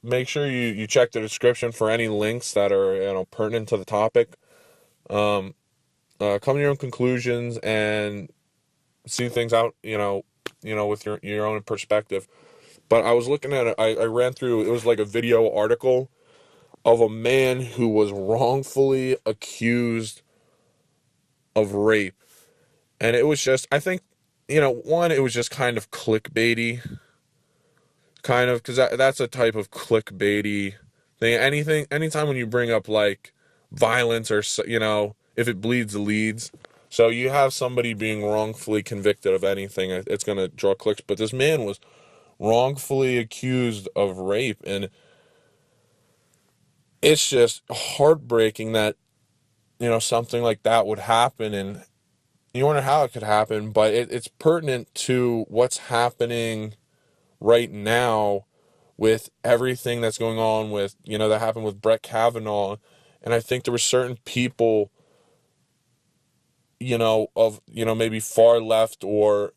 make sure you check the description for any links that are pertinent to the topic. Um, Come to your own conclusions and see things out, with your own perspective. But I was looking at it. I ran through. It was like a video article of a man who was wrongfully accused of rape, and it was just. I think, one, it was just kind of clickbaity, kind of, because that's a type of clickbaity thing. Anytime when you bring up like violence or if it bleeds, it leads. So you have somebody being wrongfully convicted of anything, it's gonna draw clicks. But this man was wrongfully accused of rape, and it's just heartbreaking that something like that would happen, and you wonder how it could happen. But it's pertinent to what's happening right now with everything that's going on with, that happened with Brett Kavanaugh. And I think there were certain people, of, maybe far left or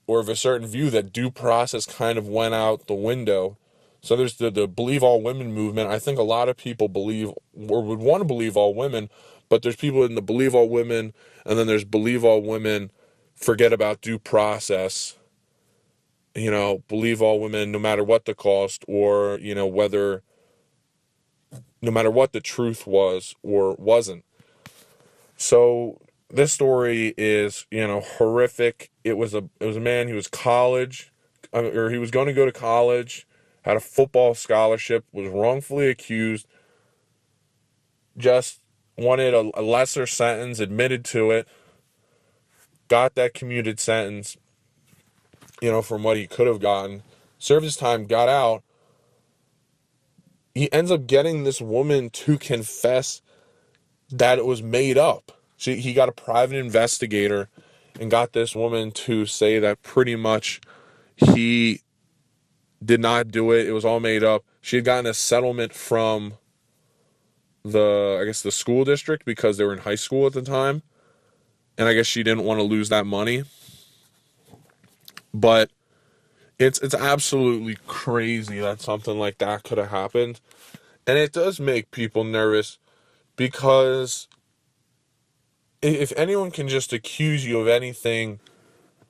of a certain view that due process kind of went out the window. So there's the believe all women movement. I think a lot of people believe or would want to believe all women, but there's people in the believe all women, and then there's believe all women, forget about due process. Believe all women no matter what the cost, or, whether, no matter what the truth was or wasn't. So this story is, horrific. It was a man who was college, or he was going to go to college, had a football scholarship, was wrongfully accused, just wanted a lesser sentence, admitted to it, got that commuted sentence, from what he could have gotten, served his time, got out. He ends up getting this woman to confess that it was made up. He got a private investigator and got this woman to say that pretty much he did not do it. It was all made up. She had gotten a settlement from the school district because they were in high school at the time. And I guess she didn't want to lose that money. But it's absolutely crazy that something like that could have happened. And it does make people nervous because if anyone can just accuse you of anything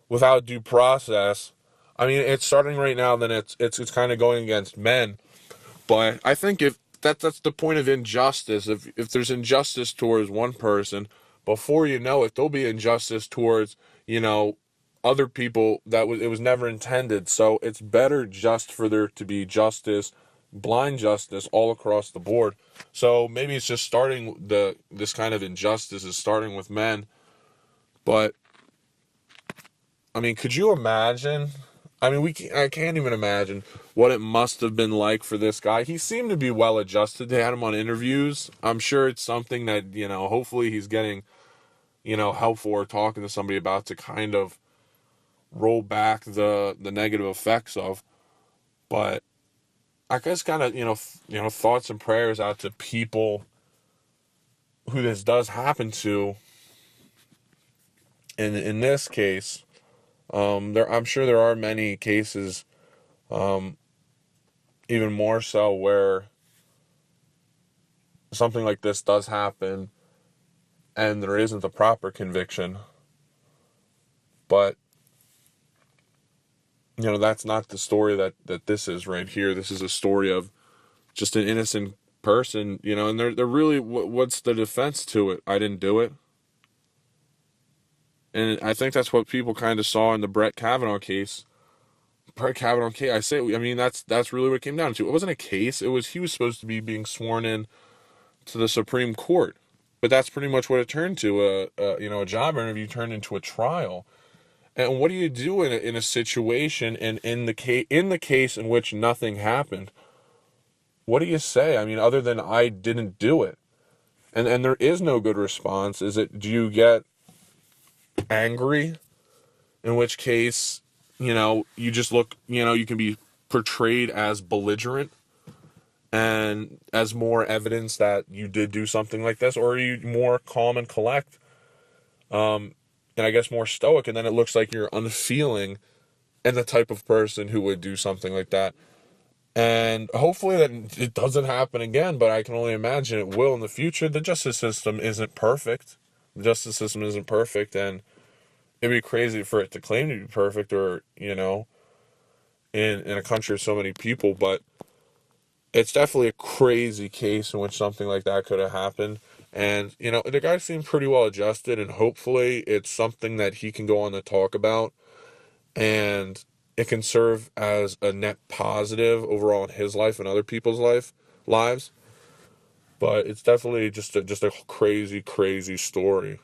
without due process, I mean, it's starting right now, then it's kind of going against men. But I think if that's the point of injustice. If there's injustice towards one person, before you know it, there'll be injustice towards, other people it was never intended. So it's better just for there to be justice, blind justice all across the board. So maybe it's just starting this kind of injustice is starting with men. But I mean, could you imagine? I mean, I can't even imagine what it must have been like for this guy. He seemed to be well adjusted. They had him on interviews. I'm sure it's something that, hopefully he's getting, help for, talking to somebody about, to kind of roll back the negative effects of. But I guess kind of, thoughts and prayers out to people who this does happen to. In this case, I'm sure there are many cases, even more so, where something like this does happen and there isn't the proper conviction. But, that's not the story that this is right here. This is a story of just an innocent person, and they're really, what's the defense to it? I didn't do it. And I think that's what people kind of saw in the Brett Kavanaugh case. Brett Kavanaugh case, I mean, that's really what it came down to. It wasn't a case. He was supposed to be being sworn in to the Supreme Court. But that's pretty much what it turned to. A job interview turned into a trial. And what do you do in a situation, and in the case in which nothing happened? What do you say? I mean, other than I didn't do it, and there is no good response. Do you get angry? In which case, you just look. You can be portrayed as belligerent, and as more evidence that you did do something like this, or are you more calm and collect, and I guess more stoic, and then it looks like you're unfeeling and the type of person who would do something like that. And hopefully that it doesn't happen again, but I can only imagine it will in the future. The justice system isn't perfect. The justice system isn't perfect, and it'd be crazy for it to claim to be perfect, or, in a country of so many people, but it's definitely a crazy case in which something like that could have happened. And, the guy seemed pretty well adjusted, and hopefully it's something that he can go on to talk about, and it can serve as a net positive overall in his life and other people's lives. But it's definitely just a crazy, crazy story.